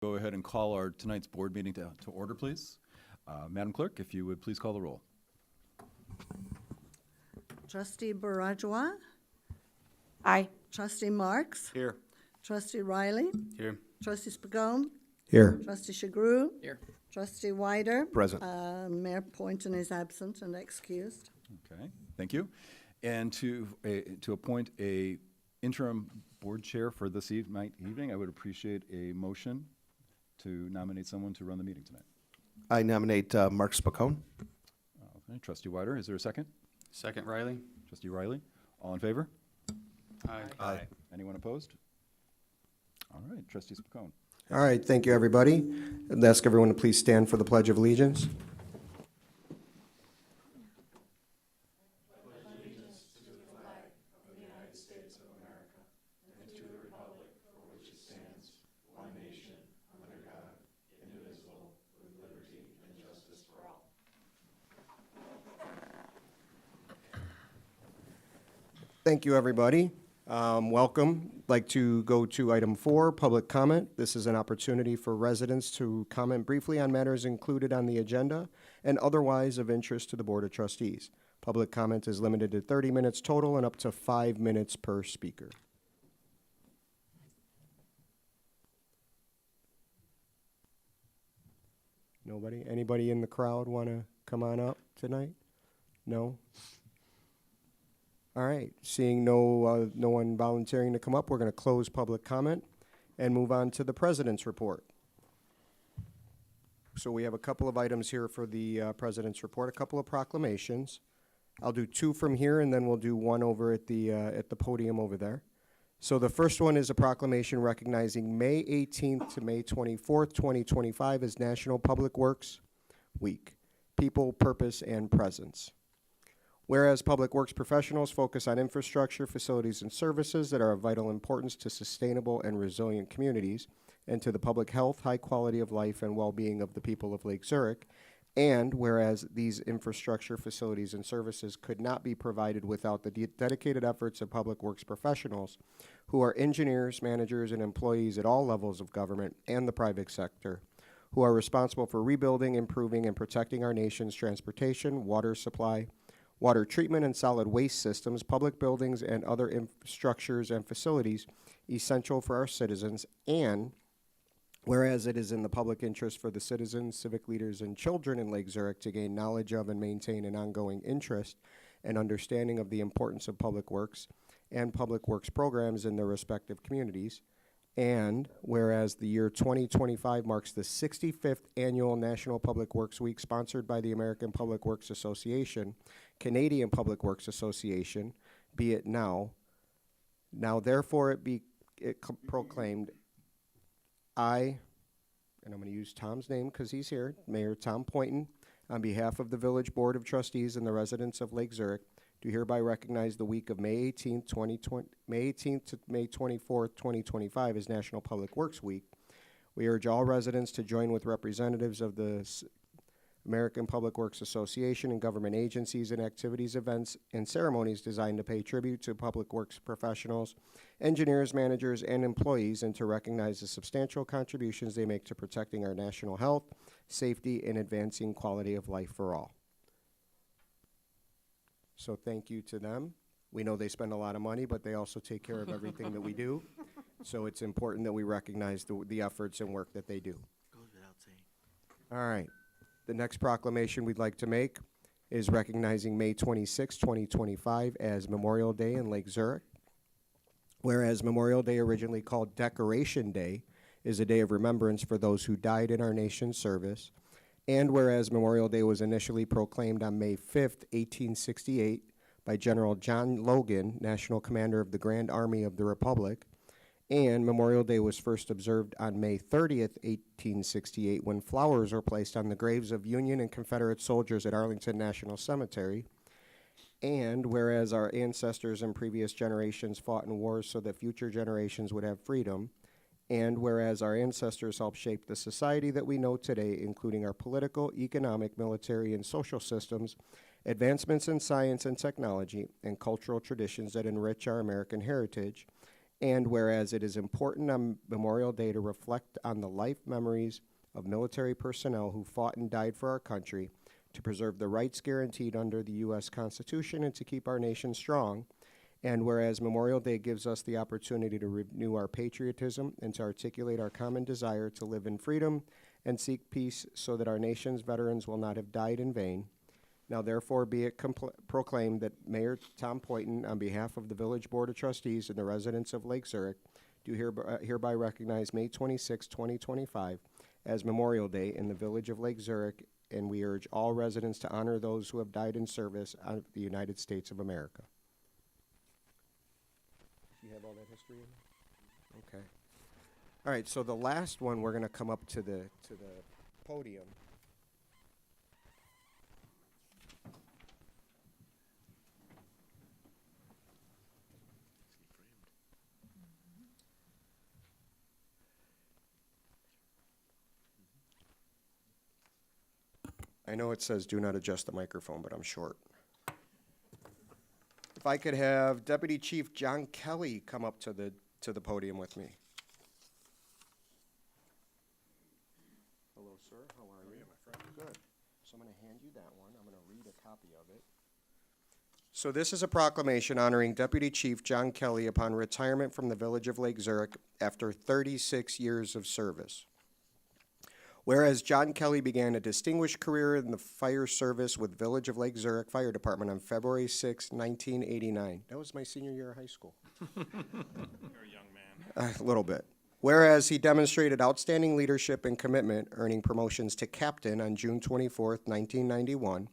Go ahead and call our tonight's board meeting to order, please. Madam Clerk, if you would please call the roll. Trustee Barajwa. Aye. Trustee Marks. Here. Trustee Riley. Here. Trustee Spagone. Here. Trustee Shagru. Here. Trustee Wider. Present. Mayor Poynton is absent and excused. Okay, thank you. And to appoint a interim board chair for this evening, I would appreciate a motion to nominate someone to run the meeting tonight. I nominate Mark Spacone. Okay, Trustee Wider, is there a second? Second, Riley. Trustee Riley, all in favor? Aye. Aye. Anyone opposed? All right, Trustee Spacone. All right, thank you, everybody. I'd ask everyone to please stand for the Pledge of Allegiance. Thank you, everybody. Welcome. I'd like to go to item 4, public comment. This is an opportunity for residents to comment briefly on matters included on the agenda and otherwise of interest to the Board of Trustees. Public comment is limited to 30 minutes total and up to 5 minutes per speaker. Nobody? Anybody in the crowd want to come on up tonight? No? All right, seeing no one volunteering to come up, we're going to close public comment and move on to the President's report. So we have a couple of items here for the President's report, a couple of proclamations. I'll do 2 from here, and then we'll do 1 over at the podium over there. So the first one is a proclamation recognizing May 18th to May 24th, 2025 as National Public Works Week, People, Purpose, and Presence. Whereas public works professionals focus on infrastructure, facilities, and services that are of vital importance to sustainable and resilient communities and to the public health, high quality of life, and well-being of the people of Lake Zurich. And whereas these infrastructure, facilities, and services could not be provided without the dedicated efforts of public works professionals who are engineers, managers, and employees at all levels of government and the private sector, who are responsible for rebuilding, improving, and protecting our nation's transportation, water supply, water treatment and solid waste systems, public buildings, and other structures and facilities essential for our citizens. And whereas it is in the public interest for the citizens, civic leaders, and children in Lake Zurich to gain knowledge of and maintain an ongoing interest and understanding of the importance of public works and public works programs in their respective communities. And whereas the year 2025 marks the 65th annual National Public Works Week sponsored by the American Public Works Association, Canadian Public Works Association, be it now therefore proclaimed, and I'm going to use Tom's name because he's here, Mayor Tom Poynton, on behalf of the Village Board of Trustees and the residents of Lake Zurich, do hereby recognize the week of May 18th to May 24th, 2025 as National Public Works Week. We urge all residents to join with representatives of the American Public Works Association and government agencies in activities, events, and ceremonies designed to pay tribute to public works professionals, engineers, managers, and employees, and to recognize the substantial contributions they make to protecting our national health, safety, and advancing quality of life for all. So thank you to them. We know they spend a lot of money, but they also take care of everything that we do. So it's important that we recognize the efforts and work that they do. Goes without saying. All right. The next proclamation we'd like to make is recognizing May 26, 2025 as Memorial Day in Lake Zurich. Whereas Memorial Day, originally called Decoration Day, is a day of remembrance for those who died in our nation's service. And whereas Memorial Day was initially proclaimed on May 5th, 1868 by General John Logan, National Commander of the Grand Army of the Republic, and Memorial Day was first observed on May 30th, 1868, when flowers were placed on the graves of Union and Confederate soldiers at Arlington National Cemetery. And whereas our ancestors and previous generations fought in wars so that future generations would have freedom, and whereas our ancestors helped shape the society that we know today, including our political, economic, military, and social systems, advancements in science and technology, and cultural traditions that enrich our American heritage, And whereas it is important on Memorial Day to reflect on the life memories of military personnel who fought and died for our country, to preserve the rights guaranteed under the U.S. Constitution and to keep our nation strong. And whereas Memorial Day gives us the opportunity to renew our patriotism and to articulate our common desire to live in freedom and seek peace so that our nation's veterans will not have died in vain. Now therefore be it proclaimed that Mayor Tom Poyton, on behalf of the Village Board of Trustees and the residents of Lake Zurich, do hereby recognize May 26, 2025 as Memorial Day in the Village of Lake Zurich, and we urge all residents to honor those who have died in service of the United States of America. Do you have all that history in there? Okay. All right, so the last one, we're going to come up to the podium. I know it says do not adjust the microphone, but I'm short. If I could have Deputy Chief John Kelly come up to the podium with me. Hello, sir. How are you? Good. So I'm going to hand you that one. I'm going to read a copy of it. So this is a proclamation honoring Deputy Chief John Kelly upon retirement from the Village of Lake Zurich after 36 years of service. Whereas John Kelly began a distinguished career in the fire service with Village of Lake Zurich Fire Department on February 6, 1989. That was my senior year of high school. You're a young man. A little bit. Whereas he demonstrated outstanding leadership and commitment, earning promotions to captain on June 24, 1991,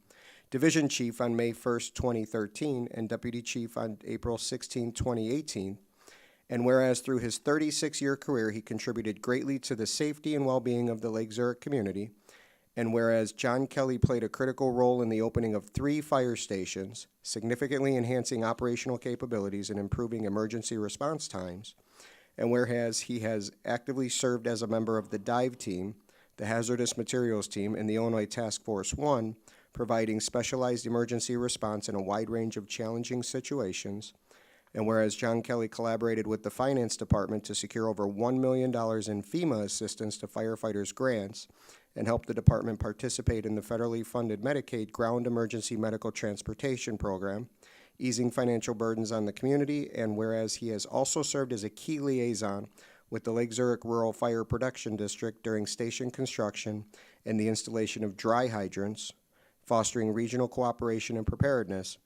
division chief on May 1, 2013, and deputy chief on April 16, 2018. And whereas through his 36-year career, he contributed greatly to the safety and well-being of the Lake Zurich community, and whereas John Kelly played a critical role in the opening of 3 fire stations, significantly enhancing operational capabilities and improving emergency response times, and whereas he has actively served as a member of the dive team, the hazardous materials team, and the Illinois Task Force 1, providing specialized emergency response in a wide range of challenging situations. And whereas John Kelly collaborated with the Finance Department to secure over $1 million in FEMA assistance to firefighters grants and helped the department participate in the federally funded Medicaid Ground Emergency Medical Transportation Program, easing financial burdens on the community, and whereas he has also served as a key liaison with the Lake Zurich Rural Fire Production District during station construction and the installation of dry hydrants, fostering regional cooperation and preparedness.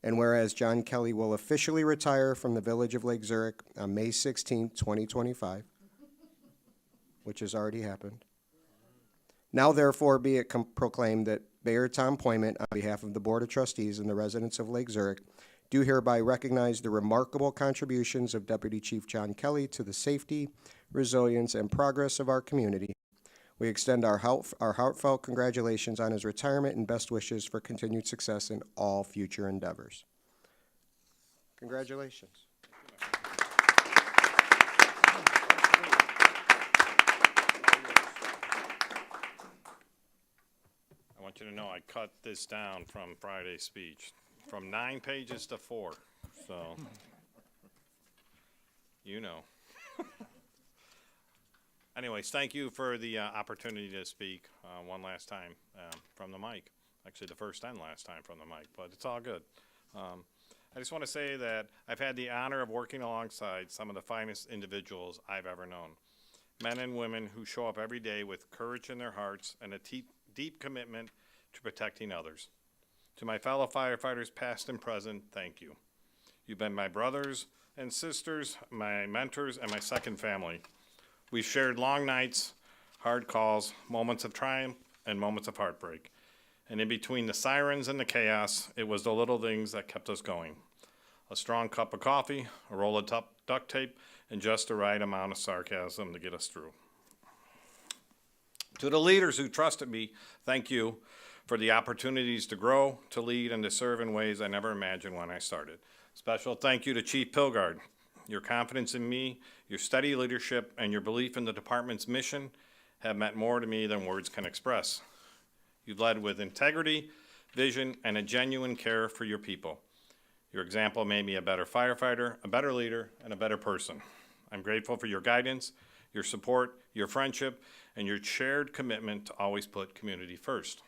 And whereas John Kelly will officially retire from the Village of Lake Zurich on May 16, 2025, which has already happened. Now therefore be it proclaimed that Mayor Tom Poyton, on behalf of the Board of Trustees and the residents of Lake Zurich, do hereby recognize the remarkable contributions of Deputy Chief John Kelly to the safety, resilience, and progress of our community. We extend our heartfelt congratulations on his retirement and best wishes for continued success in all future endeavors. Congratulations. I want you to know I cut this down from Friday's speech, from 9 pages to 4, so, you know. Anyways, thank you for the opportunity to speak one last time from the mic. Actually, the first and last time from the mic, but it's all good. I just want to say that I've had the honor of working alongside some of the finest individuals I've ever known. Men and women who show up every day with courage in their hearts and a deep commitment to protecting others. To my fellow firefighters, past and present, thank you. You've been my brothers and sisters, my mentors, and my second family. We've shared long nights, hard calls, moments of triumph, and moments of heartbreak. And in between the sirens and the chaos, it was the little things that kept us going. A strong cup of coffee, a roll of duct tape, and just the right amount of sarcasm to get us through. To the leaders who trusted me, thank you for the opportunities to grow, to lead, and to serve in ways I never imagined when I started. Special thank you to Chief Pilgard. Your confidence in me, your steady leadership, and your belief in the department's mission have meant more to me than words can express. You've led with integrity, vision, and a genuine care for your people. Your example made me a better firefighter, a better leader, and a better person. I'm grateful for your guidance, your support, your friendship, and your shared commitment to always put community first.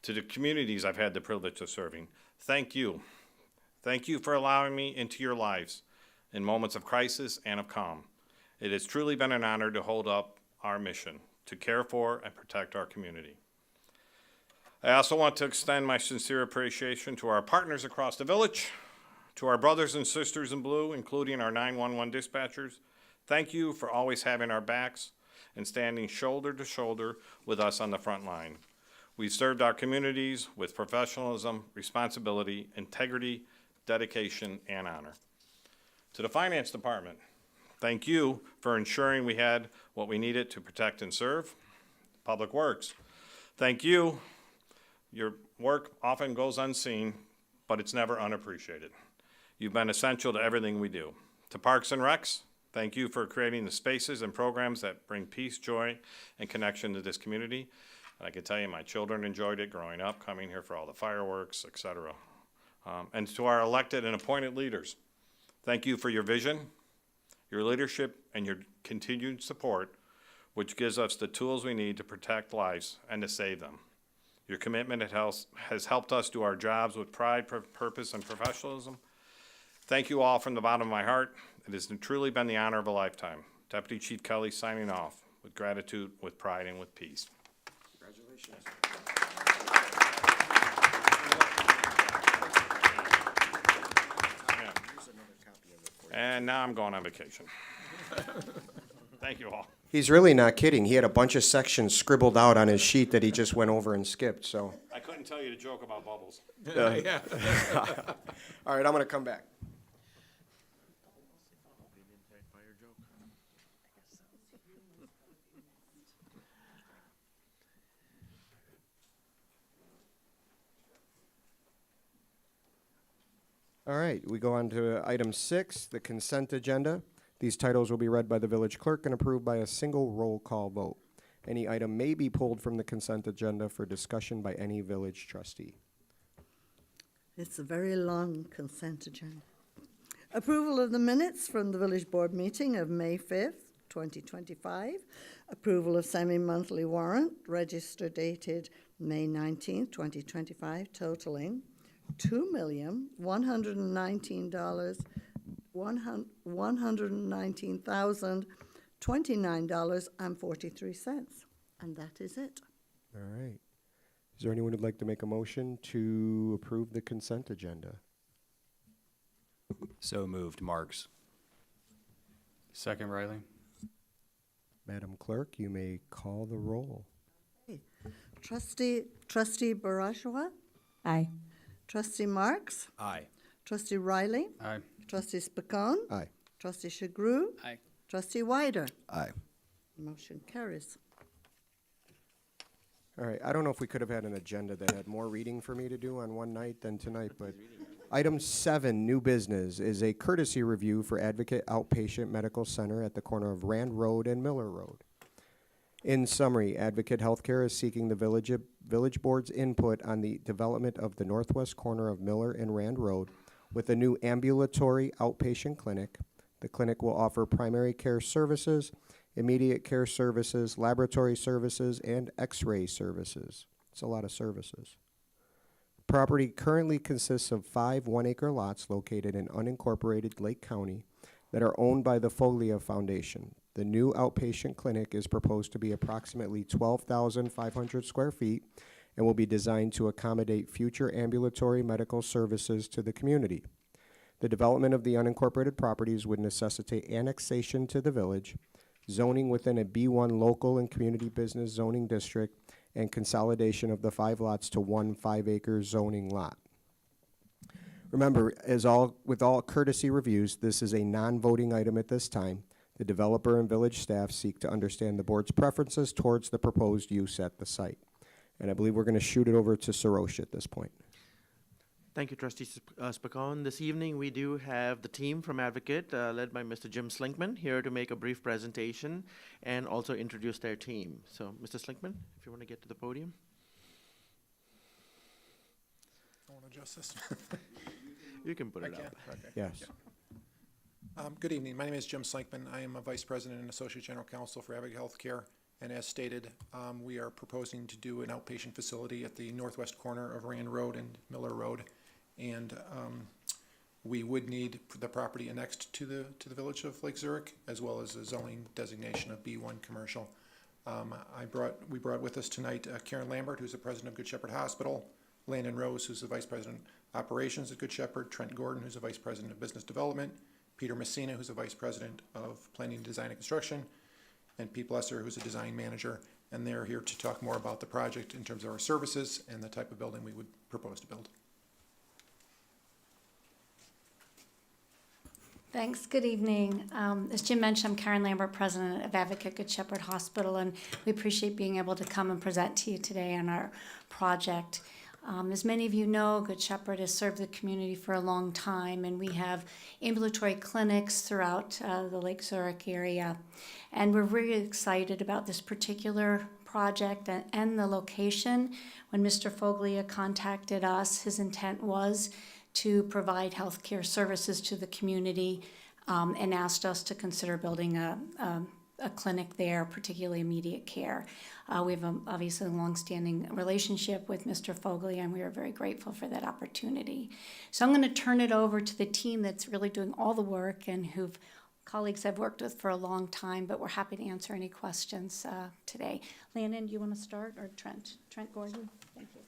To the communities I've had the privilege of serving, thank you. Thank you for allowing me into your lives in moments of crisis and of calm. It has truly been an honor to hold up our mission, to care for and protect our community. I also want to extend my sincere appreciation to our partners across the village, to our brothers and sisters in blue, including our 911 dispatchers. Thank you for always having our backs and standing shoulder to shoulder with us on the front line. We've served our communities with professionalism, responsibility, integrity, dedication, and honor. To the Finance Department, thank you for ensuring we had what we needed to protect and serve. Public Works, thank you. Your work often goes unseen, but it's never unappreciated. You've been essential to everything we do. To Parks and Recs, thank you for creating the spaces and programs that bring peace, joy, and connection to this community. And I can tell you my children enjoyed it growing up, coming here for all the fireworks, etc. And to our elected and appointed leaders, thank you for your vision, your leadership, and your continued support, which gives us the tools we need to protect lives and to save them. Your commitment has helped us do our jobs with pride, purpose, and professionalism. Thank you all from the bottom of my heart. It has truly been the honor of a lifetime. Deputy Chief Kelly signing off with gratitude, with pride, and with peace. Congratulations. And now I'm going on vacation. Thank you all. He's really not kidding. He had a bunch of sections scribbled out on his sheet that he just went over and skipped, so. I couldn't tell you the joke about bubbles. All right, I'm going to come back. All right, we go on to item 6, the consent agenda. These titles will be read by the village clerk and approved by a single roll call vote. Any item may be pulled from the consent agenda for discussion by any village trustee. It's a very long consent agenda. Approval of the minutes from the village board meeting of May 5th, 2025. Approval of semi-monthly warrant, register dated May 19th, 2025, totaling $2,119,029.43. And that is it. All right. Is there anyone who'd like to make a motion to approve the consent agenda? So moved, Marks. Second, Riley. Madam Clerk, you may call the roll. Trustee Barashwa, Aye. Trustee Marks, Aye. Trustee Riley, Aye. Trustee Spacone, Aye. Trustee Chagru, Aye. Trustee Wider. Aye. Motion carries. All right, I don't know if we could have had an agenda that had more reading for me to do on one night than tonight, but item 7, new business, is a courtesy review for Advocate Outpatient Medical Center at the corner of Rand Road and Miller Road. In summary, Advocate Healthcare is seeking the Village Board's input on the development of the northwest corner of Miller and Rand Road with a new ambulatory outpatient clinic. The clinic will offer primary care services, immediate care services, laboratory services, and x-ray services. It's a lot of services. Property currently consists of 5 one-acre lots located in unincorporated Lake County that are owned by the Foglia Foundation. The new outpatient clinic is proposed to be approximately 12,500 square feet and will be designed to accommodate future ambulatory medical services to the community. The development of the unincorporated properties would necessitate annexation to the village, zoning within a B1 local and community business zoning district, and consolidation of the 5 lots to one 5-acre zoning lot. Remember, with all courtesy reviews, this is a non-voting item at this time. The developer and village staff seek to understand the board's preferences towards the proposed use at the site. And I believe we're going to shoot it over to Sarosh at this point. Thank you, Trustee Spacone. This evening, we do have the team from Advocate, led by Mr. Jim Slinkman, here to make a brief presentation and also introduce their team. So, Mr. Slinkman, if you want to get to the podium. I want to adjust this. You can put I it can, up. okay. Yes. Good evening. My name is Jim Slankman. I am a Vice President and Associate General Counsel for Advocate Healthcare. And as stated, we are proposing to do an outpatient facility at the northwest corner of Rand Road and Miller Road. And we would need the property annexed to the village of Lake Zurich, as well as a zoning designation of B1 commercial. We brought with us tonight Karen Lambert, who's the president of Good Shepherd Hospital, Landon Rose, who's the vice president operations at Good Shepherd, Trent Gordon, who's the vice president of business development, Peter Messina, who's the vice president of planning, design, and construction, and Pete Blesser, who's a design manager. And they're here to talk more about the project in terms of our services and the type of building we would propose to build. Thanks. Good evening. As Jim mentioned, I'm Karen Lambert, president of Advocate Good Shepherd Hospital, and we appreciate being able to come and present to you today on our project. As many of you know, Good Shepherd has served the community for a long time, and we have ambulatory clinics throughout the Lake Zurich area. And we're really excited about this particular project and the location. When Mr. Foglia contacted us, his intent was to provide healthcare services to the community and asked us to consider building a clinic there, particularly immediate care. We have obviously a longstanding relationship with Mr. Foglia, and we are very grateful for that opportunity. So I'm going to turn it over to the team that's really doing all the work and who've colleagues I've worked with for a long time, but we're happy to answer any questions today. Landon, do you want to start, or Trent? Trent Gordon? Thank you.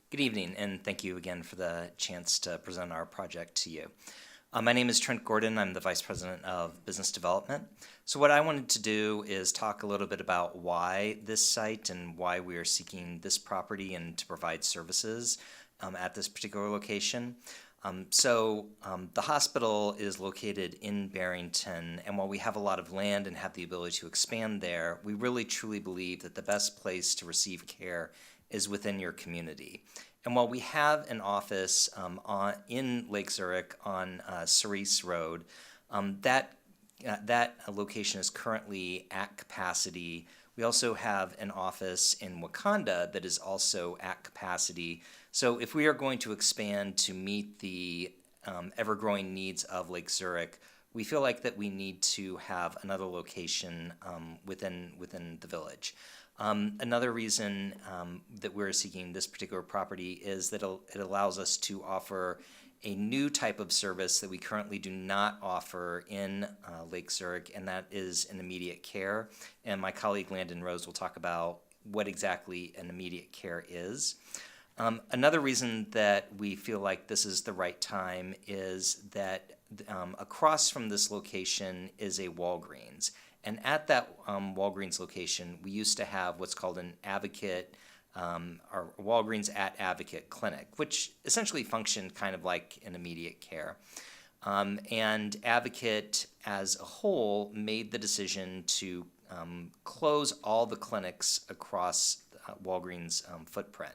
Good evening, and thank you again for the chance to present our project to you. My name is Trent Gordon. I'm the Vice President of Business Development. So what I wanted to do is talk a little bit about why this site and why we are seeking this property and to provide services at this particular location. The hospital is located in Barrington, and while we have a lot of land and have the ability to expand there, we really truly believe that the best place to receive care is within your community. And while we have an office in Lake Zurich on Cerise Road, that location is currently at capacity. We also have an office in Wakanda that is also at capacity. So if we are going to expand to meet the ever-growing needs of Lake Zurich, we feel like that we need to have another location within the village. Another reason that we're seeking this particular property is that it allows us to offer a new type of service that we currently do not offer in Lake Zurich, and that is an immediate care. And my colleague Landon Rose will talk about what exactly an immediate care is. Another reason that we feel like this is the right time is that across from this location is a Walgreens. And at that Walgreens location, we used to have what's called an Advocate, or Walgreens at Advocate clinic, which essentially functioned kind of like an immediate care. And Advocate as a whole made the decision to close all the clinics across Walgreens' footprint.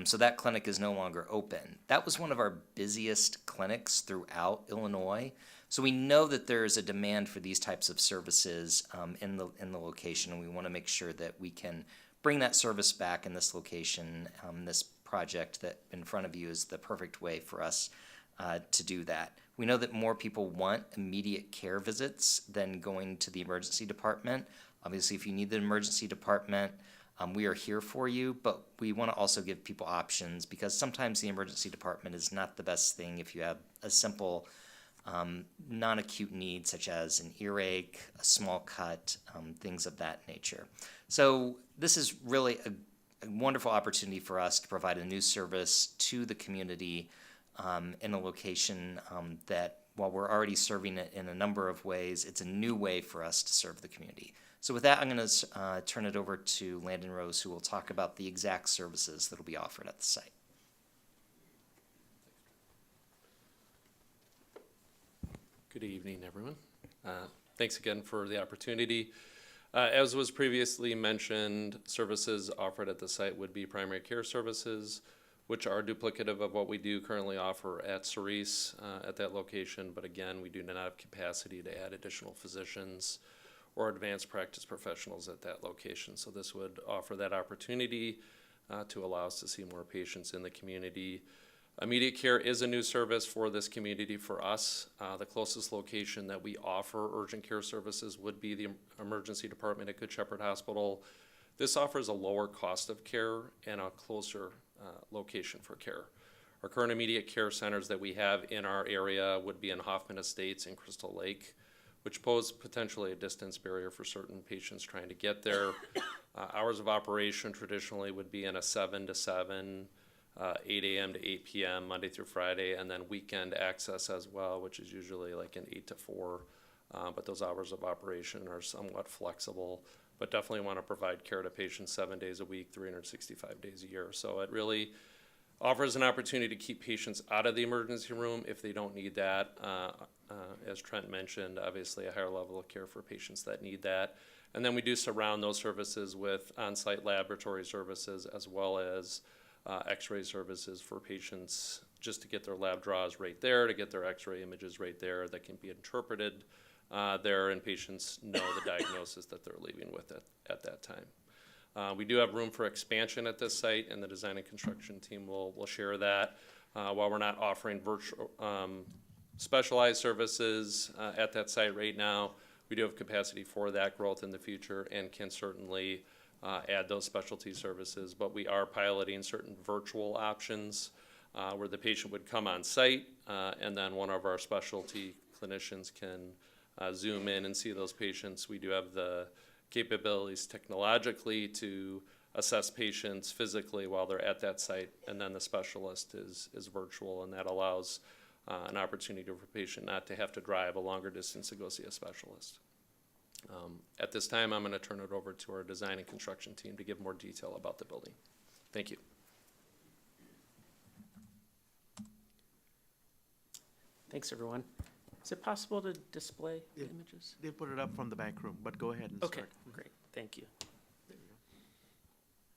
So that clinic is no longer open. That was one of our busiest clinics throughout Illinois. So we know that there is a demand for these types of services in the location, and we want to make sure that we can bring that service back in this location. This project that in front of you is the perfect way for us to do that. We know that more people want immediate care visits than going to the emergency department. Obviously, if you need the emergency department, we are here for you, but we want to also give people options, because sometimes the emergency department is not the best thing if you have a simple non-acute need such as an earache, a small cut, things of that nature. So this is really a wonderful opportunity for us to provide a new service to the community in a location that, while we're already serving it in a number of ways, it's a new way for us to serve the community. So with that, I'm going to turn it over to Landon Rose, who will talk about the exact services that will be offered at the site. Good evening, everyone. Thanks again for the opportunity. As was previously mentioned, services offered at the site would be primary care services, which are duplicative of what we do currently offer at Cerise at that location. But again, we do not have capacity to add additional physicians or advanced practice professionals at that location. So this would offer that opportunity. to allow us to see more patients in the community. Immediate care is a new service for this community for us. The closest location that we offer urgent care services would be the emergency department at Good Shepherd Hospital. This offers a lower cost of care and a closer location for care. Our current immediate care centers that we have in our area would be in Hoffman Estates and Crystal Lake, which pose potentially a distance barrier for certain patients trying to get there. Hours of operation traditionally would be in a 7 to 7, 8 a.m. to 8 p.m. Monday through Friday, and then weekend access as well, which is usually like an 8 to 4. But those hours of operation are somewhat flexible, but definitely want to provide care to patients 7 days a week, 365 days a year. So it really offers an opportunity to keep patients out of the emergency room if they don't need that. As Trent mentioned, obviously a higher level of care for patients that need that. And then we do surround those services with on-site laboratory services as well as x-ray services for patients just to get their lab draws right there, to get their x-ray images right there that can be interpreted there, and patients know the diagnosis that they're leaving with it at that time. We do have room for expansion at this site, and the design and construction team will share that. While we're not offering virtual specialized services at that site right now, we do have capacity for that growth in the future and can certainly add those specialty services. But we are piloting certain virtual options where the patient would come on site and then one of our specialty clinicians can zoom in and see those patients. We do have the capabilities technologically to assess patients physically while they're at that site, and then the specialist is virtual, and that allows an opportunity for a patient not to have to drive a longer distance to go see a specialist. At this time, I'm going to turn it over to our design and construction team to give more detail about the building. Thank you. Thanks, everyone. Is it possible to display the Yeah. images? They put it up from the back room, but go ahead and Okay, start. great, thank you.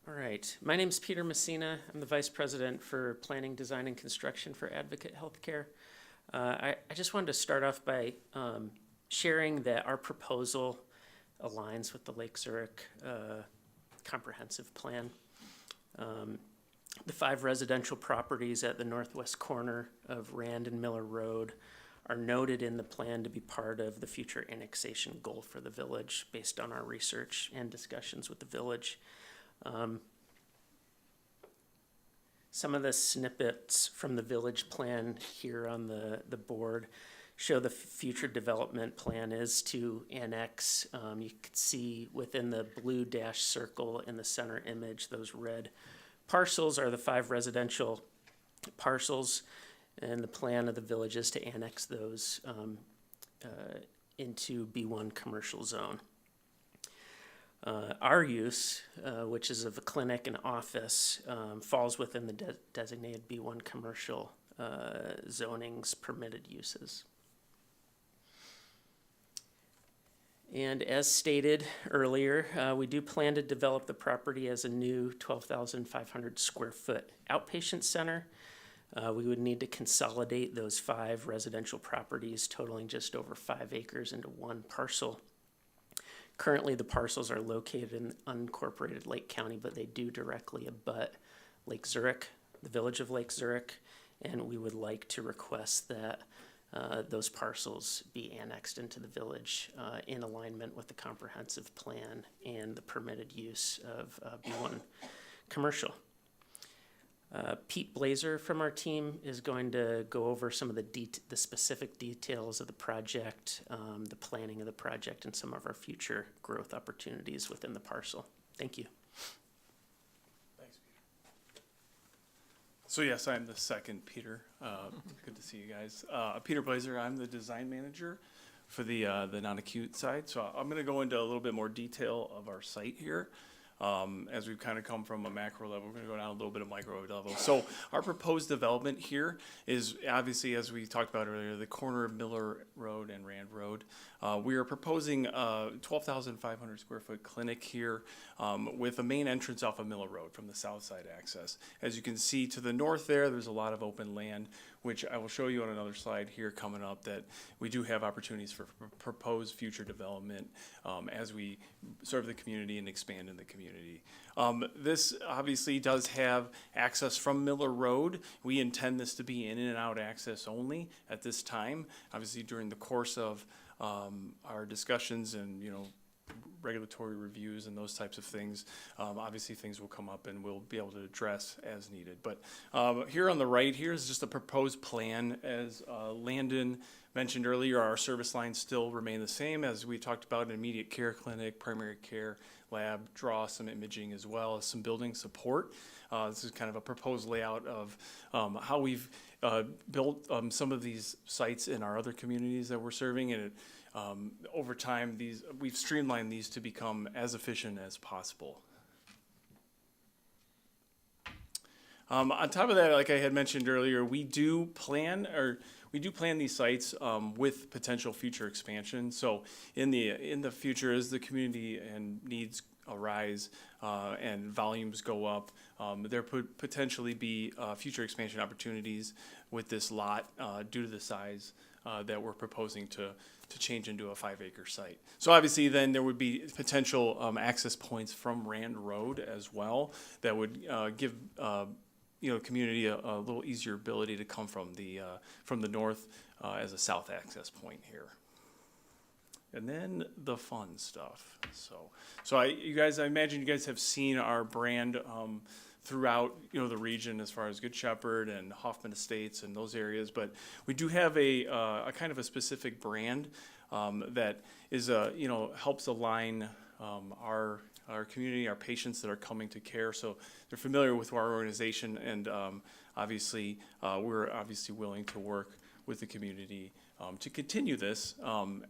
All right, my name's Peter Messina. I'm the Vice President for Planning, Design, and Construction for Advocate Healthcare. I just wanted to start off by sharing that our proposal aligns with the Lake Zurich comprehensive plan. The 5 residential properties at the northwest corner of Rand and Miller Road are noted in the plan to be part of the future annexation goal for the village based on our research and discussions with the village. Some of the snippets from the village plan here on the board show the future development plan is to annex. You can see within the blue dash circle in the center image, those red parcels are the 5 residential parcels, and the plan of the village is to annex those into B1 commercial zone. Our use, which is of a clinic and office, falls within the designated B1 commercial zoning's permitted uses. And as stated earlier, we do plan to develop the property as a new 12,500 square foot outpatient center. We would need to consolidate those 5 residential properties totaling just over 5 acres into one parcel. Currently, the parcels are located in unincorporated Lake County, but they do directly abut Lake Zurich, the village of Lake Zurich, and we would like to request that those parcels be annexed into the village in alignment with the comprehensive plan and the permitted use of B1 commercial. Pete Blazer from our team is going to go over some of the specific details of the project, the planning of the project, and some of our future growth opportunities within the parcel. Thank you. Thanks, Peter. So yes, I'm the second Peter. Good to see you guys. Peter Blazer, I'm the design manager for the non-acute side. So I'm going to go into a little bit more detail of our site here. As we've kind of come from a macro level, we're going to go down a little bit of micro level. So our proposed development here is obviously, as we talked about earlier, the corner of Miller Road and Rand Road. We are proposing a 12,500 square foot clinic here with a main entrance off of Miller Road from the south side access. As you can see to the north there's a lot of open land. which I will show you on another slide here coming up, that we do have opportunities for proposed future development as we serve the community and expand in the community. This obviously does have access from Miller Road. We intend this to be in and out access only at this time. Obviously, during the course of our discussions and, regulatory reviews and those types of things, obviously things will come up and we'll be able to address as needed. But here on the right here is just a proposed plan. As Landon mentioned earlier, our service lines still remain the same as we talked about: an immediate care clinic, primary care lab, draw, some imaging, as well as some building support. This is kind of a proposed layout of how we've built some of these sites in our other communities that we're serving, and over time, we've streamlined these to become as efficient as possible. On top of that, like I had mentioned earlier, we do plan these sites with potential future expansion. So in the future, as the community and needs arise and volumes go up, there could potentially be future expansion opportunities with this lot due to the size that we're proposing to change into a 5-acre site. So obviously then there would be potential access points from Rand Road as well that would give community a little easier ability to come from the north as a south access point here. And then the fun stuff. So I imagine you guys have seen our brand throughout the region as far as Good Shepherd and Hoffman Estates and those areas, but we do have a kind of a specific brand that is helps align our community, our patients that are coming to care, so they're familiar with our organization, and obviously we're obviously willing to work with the community to continue this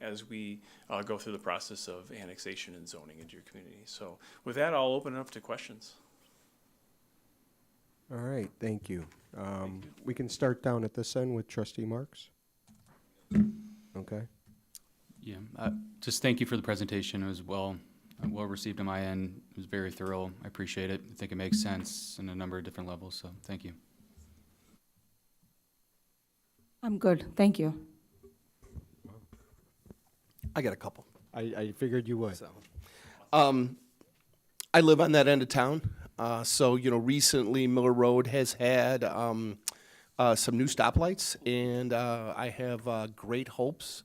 as we go through the process of annexation and zoning into your community. So with that, I'll open it up to questions. All right, thank you. We can start down at this end with Trustee Marks. Okay. Yeah, just thank you for the presentation. It was well received on my end. It was very thorough. I appreciate it. I think it makes sense in a number of different levels, so thank you. I'm good, thank you. I got a couple. I figured you would. So, I live on that end of town. So, recently Miller Road has had some new stoplights, and I have great hopes,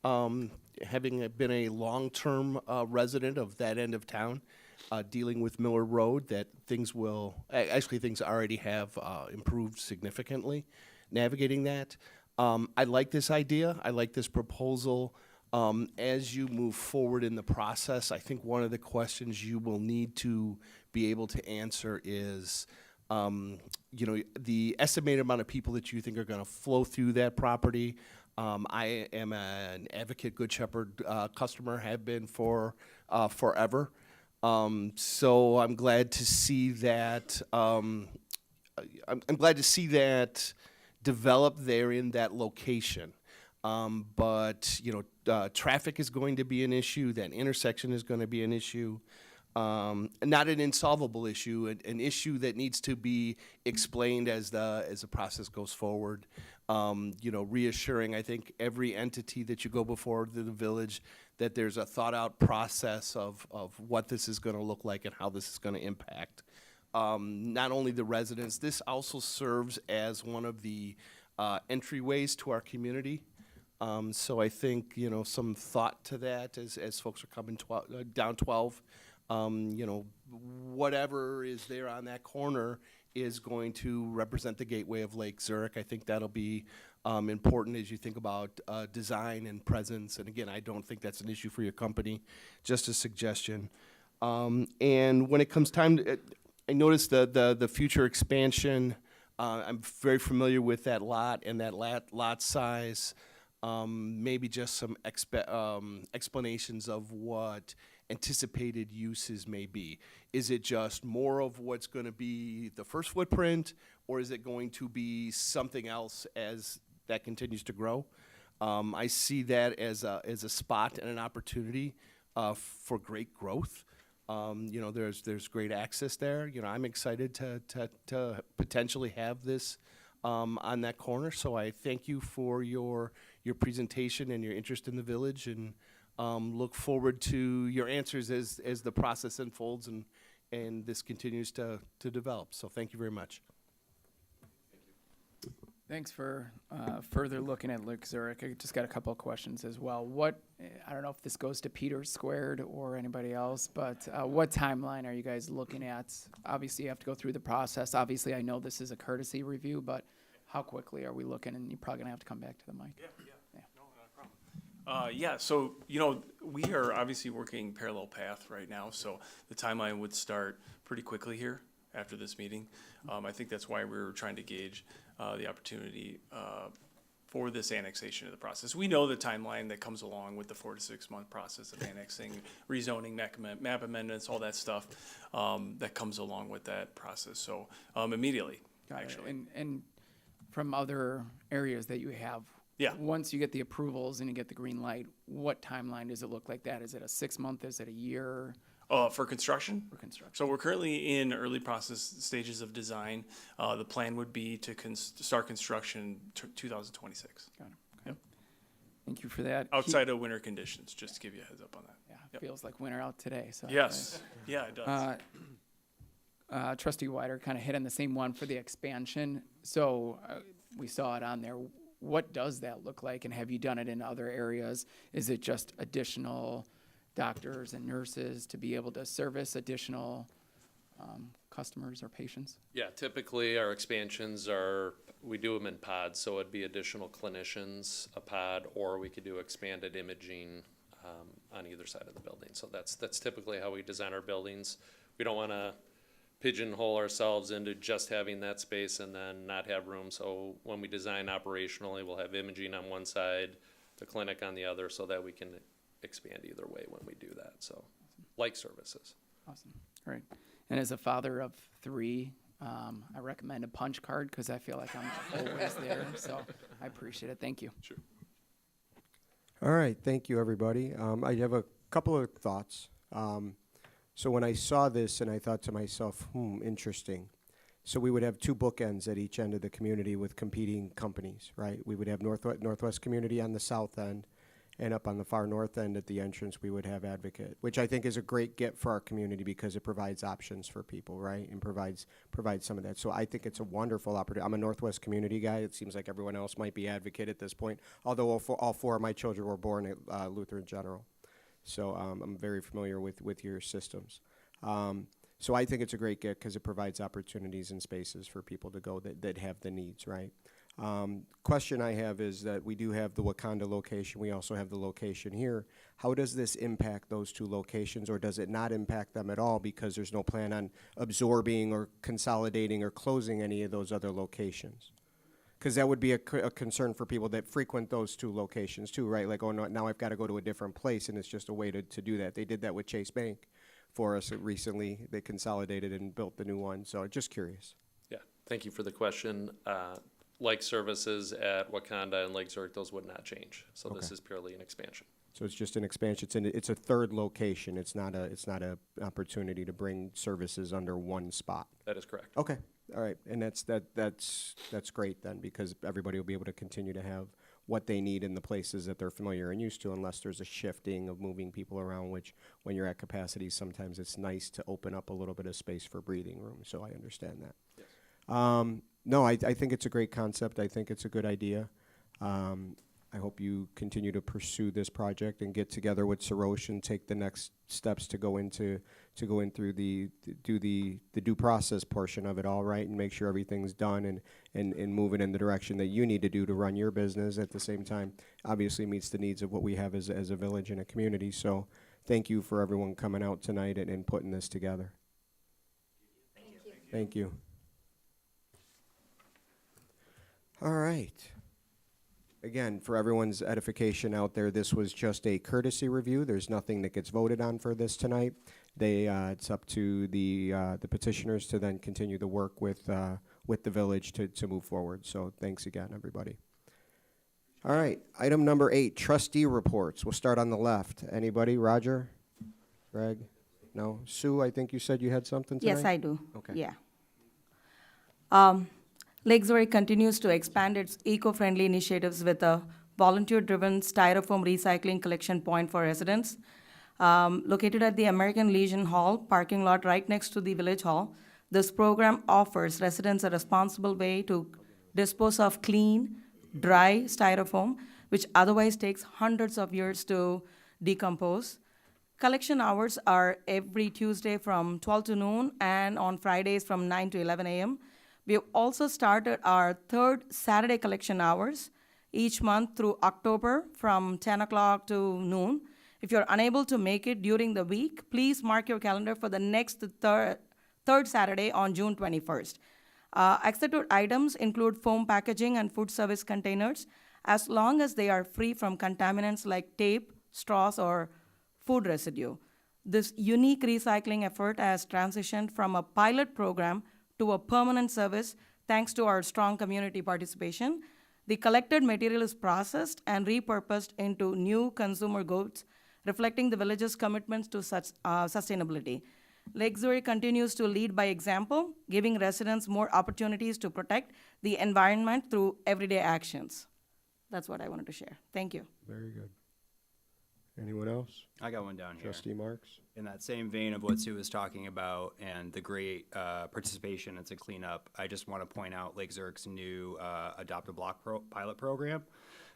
having been a long-term resident of that end of town, dealing with Miller Road, that things already have improved significantly, navigating that. I like this idea. I like this proposal. As you move forward in the process, I think one of the questions you will need to be able to answer is, the estimated amount of people that you think are going to flow through that property. I am an Advocate Good Shepherd customer, have been for forever. So I'm glad to see that. I'm glad to see that develop there in that location. But traffic is going to be an issue. That intersection is going to be an issue. Not an insolvable issue, an issue that needs to be explained as the process goes forward. Reassuring, I think, every entity that you go before the village that there's a thought-out process of what this is going to look like and how this is going to impact not only the residents. This also serves as one of the entryways to our community. So I think, some thought to that as folks are coming down 12. Whatever is there on that corner is going to represent the gateway of Lake Zurich. I think that'll be important as you think about design and presence. And again, I don't think that's an issue for your company, just a suggestion. And when it comes time to, I noticed the future expansion. I'm very familiar with that lot and that lot size. Maybe just some explanations of what anticipated uses may be. Is it just more of what's going to be the first footprint, or is it going to be something else as that continues to grow? I see that as a spot and an opportunity for great growth. There's great access there. I'm excited to potentially have this on that corner. So I thank you for your presentation and your interest in the village, and look forward to your answers as the process unfolds and this continues to develop. So thank you very much. Thanks for further looking at Lake Zurich. I just got a couple of questions as well. I don't know if this goes to Peter Squared or anybody else, but what timeline are you guys looking at? Obviously, you have to go through the process. Obviously, I know this is a courtesy review, but how quickly are we looking? And you're probably going to have to come back to the mic. Yeah. No, not a problem. Yeah, so, we are obviously working parallel path right now, so the timeline would start pretty quickly here after this meeting. I think that's why we were trying to gauge the opportunity for this annexation of the process. We know the timeline that comes along with the 4 to 6 month process of annexing, rezoning, map amendments, all that stuff that comes along with that process. So immediately, Got it. actually. And from other areas that you have, Yeah. once you get the approvals and you get the green light, what timeline does it look like that? Is it a 6 month? Is it a year? For construction? For construction. So we're currently in early process stages of design. The plan would be to start construction 2026. Got it. Okay. Thank you for that. Outside of winter conditions, just to give you a heads up on that. Yeah, it Yep. feels like winter out today. So Yes, yeah, it does. Trustee Wider kind of hit on the same one for the expansion. So we saw it on there. What does that look like, and have you done it in other areas? Is it just additional doctors and nurses to be able to service additional customers or patients? Yeah, typically our expansions we do them in pods, so it'd be additional clinicians, a pod, or we could do expanded imaging on either side of the building. So that's typically how we design our buildings. We don't want to pigeonhole ourselves into just having that space and then not have room. So when we design operationally, we'll have imaging on one side, the clinic on the other, so that we can expand either way when we do that. So like services. Awesome. Great. And as a father of 3, I recommend a punch card because I feel like I'm always there. So I appreciate it. Thank you. Sure. All right, thank you, everybody. I have a couple of thoughts. So when I saw this, and I thought to myself, interesting. So we would have 2 bookends at each end of the community with competing companies, right? We would have Northwest Community on the south end, and up on the far north end at the entrance, we would have Advocate, which I think is a great get for our community because it provides options for people, right? And provides some of that. So I think it's a wonderful opportunity. I'm a Northwest Community guy. It seems like everyone else might be Advocate at this point, although all 4 of my children were born at Lutheran General. So I'm very familiar with your systems. So I think it's a great get because it provides opportunities and spaces for people to go that have the needs, right? Question I have is that we do have the Wakanda location. We also have the location here. How does this impact those 2 locations, or does it not impact them at all because there's no plan on absorbing or consolidating or closing any of those other locations? Because that would be a concern for people that frequent those 2 locations too, right? Like, oh, no, now I've got to go to a different place, and it's just a way to do that. They did that with Chase Bank for us recently. They consolidated and built the new one. So just curious. Yeah, thank you for the question. Like services at Wakanda and Lake Zurich, those would not change. So this is purely an expansion. So it's just an expansion. It's a 3rd location. It's not a opportunity to bring services under one spot. That is correct. Okay. All right. And that's great then, because everybody will be able to continue to have what they need in the places that they're familiar and used to, unless there's a shifting of moving people around, which when you're at capacity, sometimes it's nice to open up a little bit of space for breathing room. So I understand that. Yes. No, I think it's a great concept. I think it's a good idea. I hope you continue to pursue this project and get together with Sarosh and take the next steps to go in through the due process portion of it all, right, and make sure everything's done and moving in the direction that you need to do to run your business at the same time. Obviously meets the needs of what we have as a village and a community. So thank you for everyone coming out tonight and putting this together. Thank you. All right. Again, for everyone's edification out there, this was just a courtesy review. There's nothing that gets voted on for this tonight. It's up to the petitioners to then continue the work with the village to move forward. So thanks again, everybody. All right, item number 8, trustee reports. We'll start on the left. Anybody? Roger? Greg? No? Sue, I think you said you had something tonight? Yes, I do. Okay. Yeah. Lake Zurich continues to expand its eco-friendly initiatives with a volunteer-driven styrofoam recycling collection point for residents. Located at the American Legion Hall parking lot right next to the Village Hall, this program offers residents a responsible way to dispose of clean, dry styrofoam, which otherwise takes hundreds of years to decompose. Collection hours are every Tuesday from 12 to noon and on Fridays from 9 to 11 a.m. We have also started our third Saturday collection hours each month through October from 10 o'clock to noon. If you're unable to make it during the week, please mark your calendar for the next third Saturday on June 21st. Accepted items include foam packaging and food service containers, as long as they are free from contaminants like tape, straws, or food residue. This unique recycling effort has transitioned from a pilot program to a permanent service thanks to our strong community participation. The collected material is processed and repurposed into new consumer goods, reflecting the village's commitments to sustainability. Lake Zurich continues to lead by example, giving residents more opportunities to protect the environment through everyday actions. That's what I wanted to share. Thank you. Very good. Anyone else? I got one down here. Trustee Marks? In that same vein of what Sue was talking about and the great participation into cleanup, I just want to point out Lake Zurich's new Adopt a Block pilot program.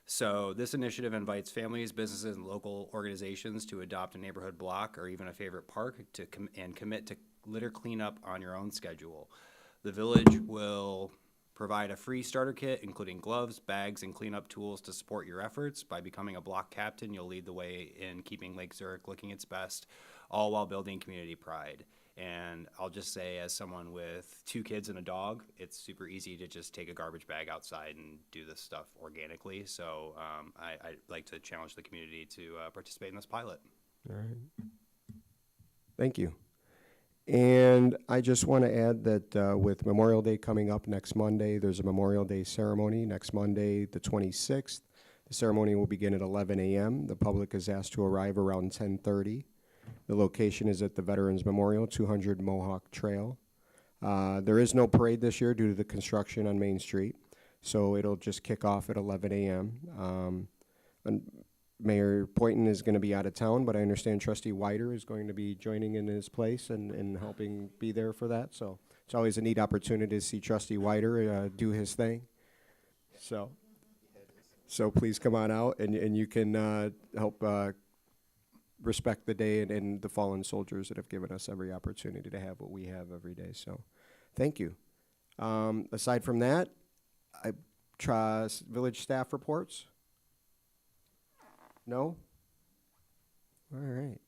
So this initiative invites families, businesses, and local organizations to adopt a neighborhood block or even a favorite park and commit to litter cleanup on your own schedule. The village will provide a free starter kit, including gloves, bags, and cleanup tools to support your efforts. By becoming a block captain, you'll lead the way in keeping Lake Zurich looking its best, all while building community pride. And I'll just say, as someone with 2 kids and a dog, it's super easy to just take a garbage bag outside and do this stuff organically. So I'd like to challenge the community to participate in this pilot. All right. Thank you. And I just want to add that with Memorial Day coming up next Monday, there's a Memorial Day ceremony next Monday, the 26th. The ceremony will begin at 11 a.m. The public is asked to arrive around 10:30. The location is at the Veterans Memorial, 200 Mohawk Trail. There is no parade this year due to the construction on Main Street, so it'll just kick off at 11 a.m. And Mayor Poynton is going to be out of town, but I understand Trustee Wider is going to be joining in his place and helping be there for that. So it's always a neat opportunity to see Trustee Wider do his thing. So please come on out and you can help respect the day and the fallen soldiers that have given us every opportunity to have what we have every day. So thank you. Aside from that, I trust village staff reports. No? All right.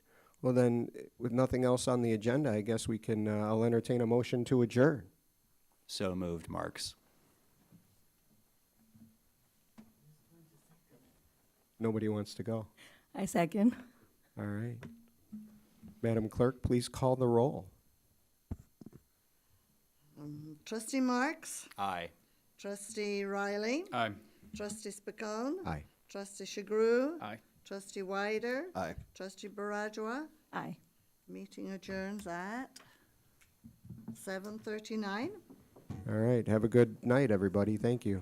Well then, with nothing else on the agenda, I guess we can, I'll entertain a motion to adjourn. So moved, Marks. Nobody wants to go. I second. All right. Madam Clerk, please call the roll. Trustee Marks? Aye. Trustee Riley? Aye. Trustee Spicone? Aye. Trustee Shagru? Aye. Trustee Wider? Aye. Trustee Barajwa? Aye. Meeting adjourns at 7:39. All right. Have a good night, everybody. Thank you.